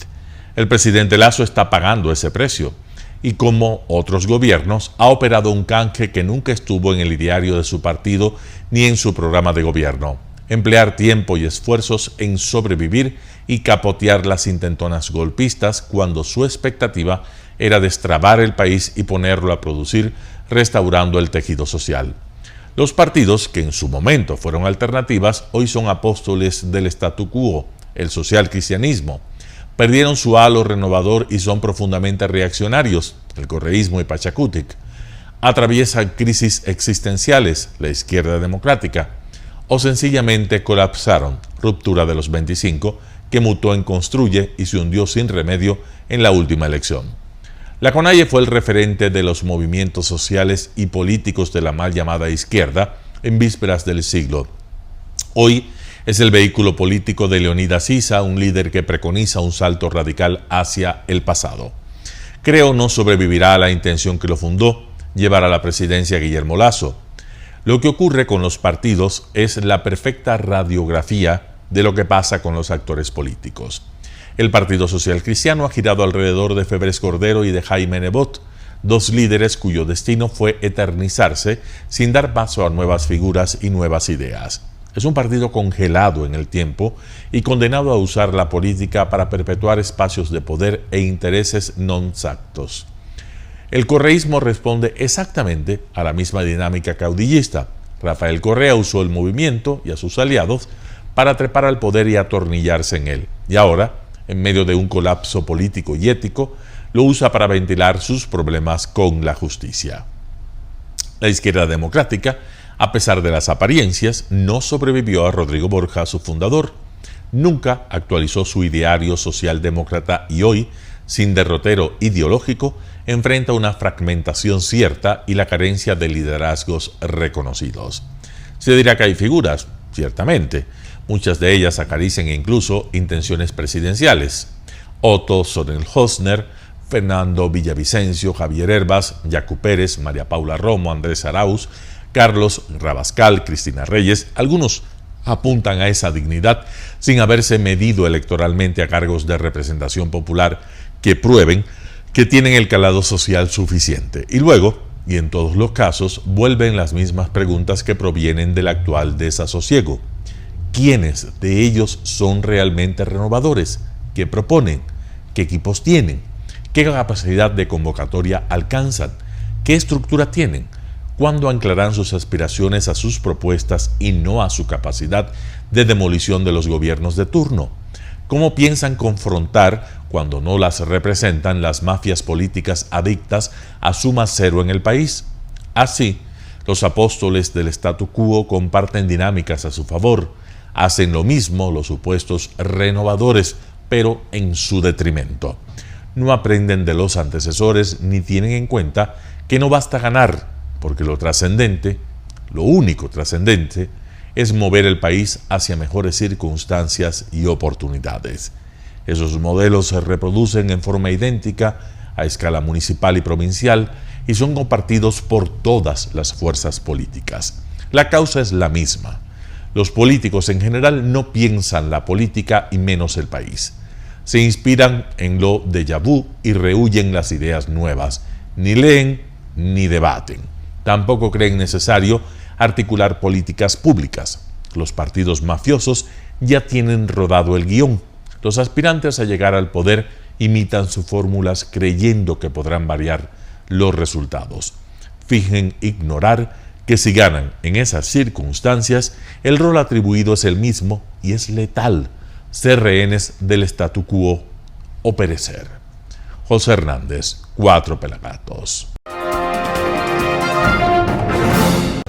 A: El presidente Lasso está pagando ese precio y, como otros gobiernos, ha operado un canje que nunca estuvo en el ideario de su partido ni en su programa de gobierno: emplear tiempo y esfuerzos en sobrevivir y capotear las intentonas golpistas cuando su expectativa era destrabar el país y ponerlo a producir, restaurando el tejido social. Los partidos, que en su momento fueron alternativas, hoy son apóstoles del statu quo, el social cristianismo. Perdieron su halo renovador y son profundamente reaccionarios, el correísmo y Pachacutic. Atraviesan crisis existenciales, la izquierda democrática. O sencillamente colapsaron, ruptura de los 25, que mutó en Construye y se hundió sin remedio en la última elección. La CONAIE fue el referente de los movimientos sociales y políticos de la mal llamada izquierda en vísperas del siglo. Hoy es el vehículo político de Leonidas Issa, un líder que preconiza un salto radical hacia el pasado. Creo no sobrevivirá a la intención que lo fundó, llevar a la presidencia a Guillermo Lasso. Lo que ocurre con los partidos es la perfecta radiografía de lo que pasa con los actores políticos. El Partido Social Cristiano ha girado alrededor de Febres Cordero y de Jaime Nebot, dos líderes cuyo destino fue eternizarse sin dar paso a nuevas figuras y nuevas ideas. Es un partido congelado en el tiempo y condenado a usar la política para perpetuar espacios de poder e intereses non sactos. El correísmo responde exactamente a la misma dinámica caudillista. Rafael Correa usó el movimiento y a sus aliados para trepar al poder y atornillarse en él. Y ahora, en medio de un colapso político y ético, lo usa para ventilar sus problemas con la justicia. La izquierda democrática, a pesar de las apariencias, no sobrevivió a Rodrigo Borja, su fundador. Nunca actualizó su ideario socialdemócrata y hoy, sin derrotero ideológico, enfrenta una fragmentación cierta y la carencia de liderazgos reconocidos. Se dirá que hay figuras, ciertamente. Muchas de ellas acarician incluso intenciones presidenciales. Otto Sonnenhosner, Fernando Villavicencio, Javier Herbas, Yacu Pérez, María Paula Romo, Andrés Arauz, Carlos Rabascal, Cristina Reyes. Algunos apuntan a esa dignidad sin haberse medido electoralmente a cargos de representación popular que prueben que tienen el calado social suficiente. Y luego, y en todos los casos, vuelven las mismas preguntas que provienen del actual desasosiego. ¿Quiénes de ellos son realmente renovadores? ¿Qué proponen? ¿Qué equipos tienen? ¿Qué capacidad de convocatoria alcanzan? ¿Qué estructura tienen? ¿Cuándo anclarán sus aspiraciones a sus propuestas y no a su capacidad de demolición de los gobiernos de turno? ¿Cómo piensan confrontar, cuando no las representan, las mafias políticas adictas a suma cero en el país? Así, los apóstoles del statu quo comparten dinámicas a su favor. Hacen lo mismo los supuestos renovadores, pero en su detrimento. no aprenden de los antecesores ni tienen en cuenta que no basta ganar, porque lo trascendente, lo único trascendente, es mover el país hacia mejores circunstancias y oportunidades. Esos modelos se reproducen en forma idéntica a escala municipal y provincial y son compartidos por todas las fuerzas políticas. La causa es la misma. Los políticos en general no piensan la política y menos el país. Se inspiran en lo déjà vu y rehuyen las ideas nuevas. Ni leen ni debaten. Tampoco creen necesario articular políticas públicas. Los partidos mafiosos ya tienen rodado el guión. Los aspirantes a llegar al poder imitan sus fórmulas creyendo que podrán variar los resultados. Fingen ignorar que si ganan en esas circunstancias, el rol atribuido es el mismo y es letal: ser rehenes del statu quo o perecer. José Hernández, 4 Pelagatos.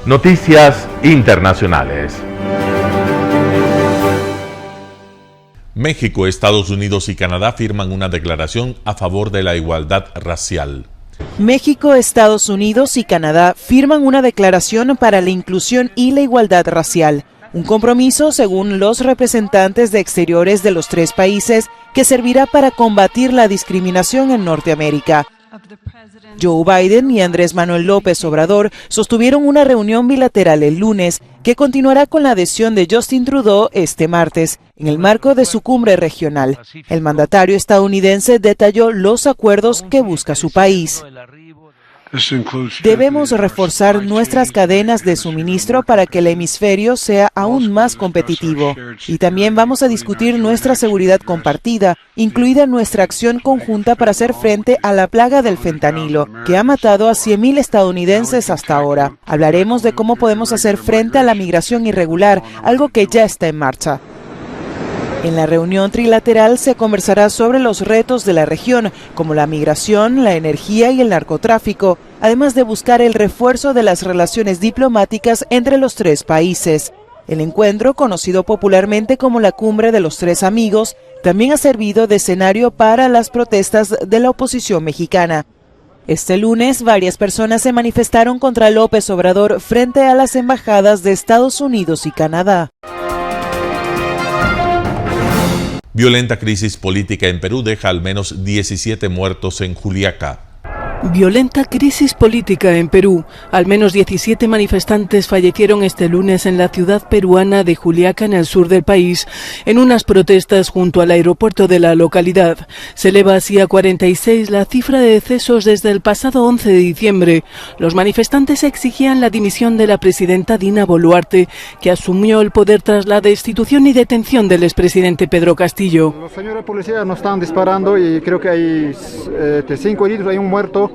A: Noticias internacionales. México, Estados Unidos y Canadá firman una declaración a favor de la igualdad racial.
M: México, Estados Unidos y Canadá firman una declaración para la inclusión y la igualdad racial, un compromiso, según los representantes de Exteriores de los 3 países, que servirá para combatir la discriminación en Norteamérica. Joe Biden y Andrés Manuel López Obrador sostuvieron una reunión bilateral el lunes, que continuará con la adhesión de Justin Trudeau este martes, en el marco de su cumbre regional. El mandatario estadounidense detalló los acuerdos que busca su país. Debemos reforzar nuestras cadenas de suministro para que el hemisferio sea aún más competitivo. Y también vamos a discutir nuestra seguridad compartida, incluida nuestra acción conjunta para hacer frente a la plaga del fentanilo, que ha matado a 100,000 estadounidenses hasta ahora. Hablaremos de cómo podemos hacer frente a la migración irregular, algo que ya está en marcha. En la reunión trilateral se conversará sobre los retos de la región, como la migración, la energía y el narcotráfico, además de buscar el refuerzo de las relaciones diplomáticas entre los 3 países. El encuentro, conocido popularmente como la Cumbre de los 3 Amigos, también ha servido de escenario para las protestas de la oposición mexicana. Este lunes, varias personas se manifestaron contra López Obrador frente a las embajadas de Estados Unidos y Canadá.
A: Violenta crisis política en Perú deja al menos 17 muertos en Juliaca.
N: Violenta crisis política en Perú. Al menos 17 manifestantes fallecieron este lunes en la ciudad peruana de Juliaca, en el sur del país, en unas protestas junto al aeropuerto de la localidad. Se eleva así a 46 la cifra de decesos desde el pasado 11 de diciembre. Los manifestantes exigían la dimisión de la presidenta Dina Boluarte, que asumió el poder tras la destitución y detención del expresidente Pedro Castillo.
O: Los señores policías nos están disparando y creo que hay 5 heridos, hay un muerto.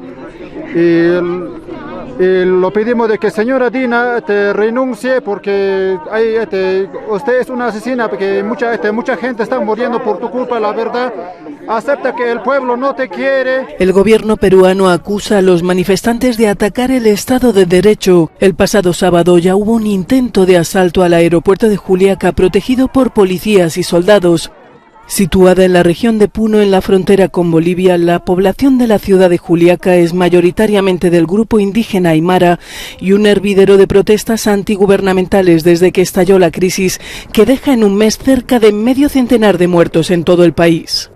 O: Y lo pedimos de que señora Dina renuncie porque usted es una asesina, porque mucha gente está muriendo por tu culpa, la verdad. Acepta que el pueblo no te quiere.
N: El gobierno peruano acusa a los manifestantes de atacar el Estado de Derecho. El pasado sábado ya hubo un intento de asalto al aeropuerto de Juliaca protegido por policías y soldados. Situada en la región de Puno, en la frontera con Bolivia, la población de la ciudad de Juliaca es mayoritariamente del grupo indígena aymara y un hervidero de protestas antigubernamentales desde que estalló la crisis, que deja en un mes cerca de medio centenar de muertos en todo el país.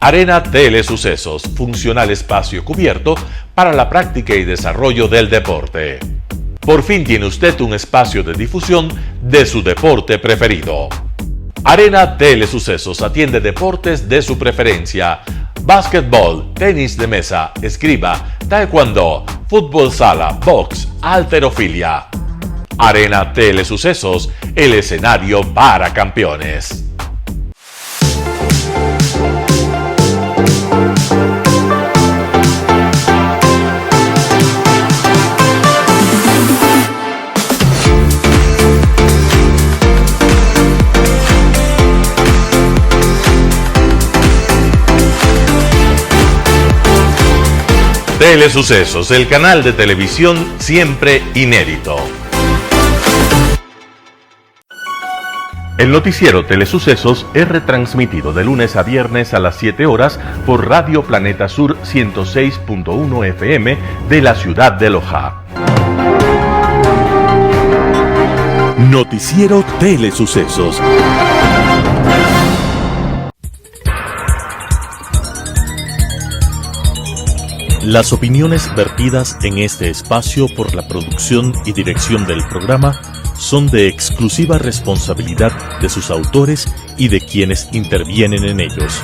A: Arena Telesucesos, funcional espacio cubierto para la práctica y desarrollo del deporte. Por fin tiene usted un espacio de difusión de su deporte preferido. Arena Telesucesos atiende deportes de su preferencia: básquetbol, tenis de mesa, esgrima, taekwondo, fútbol sala, box, halterofilia. Arena Telesucesos, el escenario para campeones. Telesucesos, el canal de televisión siempre inédito. El noticiero Telesucesos es retransmitido de lunes a viernes a las 7 horas por Radio Planeta Sur 106.1 FM de la ciudad de Loja.
P: Noticiero Telesucesos. Las opiniones vertidas en este espacio por la producción y dirección del programa son de exclusiva responsabilidad de sus autores y de quienes intervienen en ellos.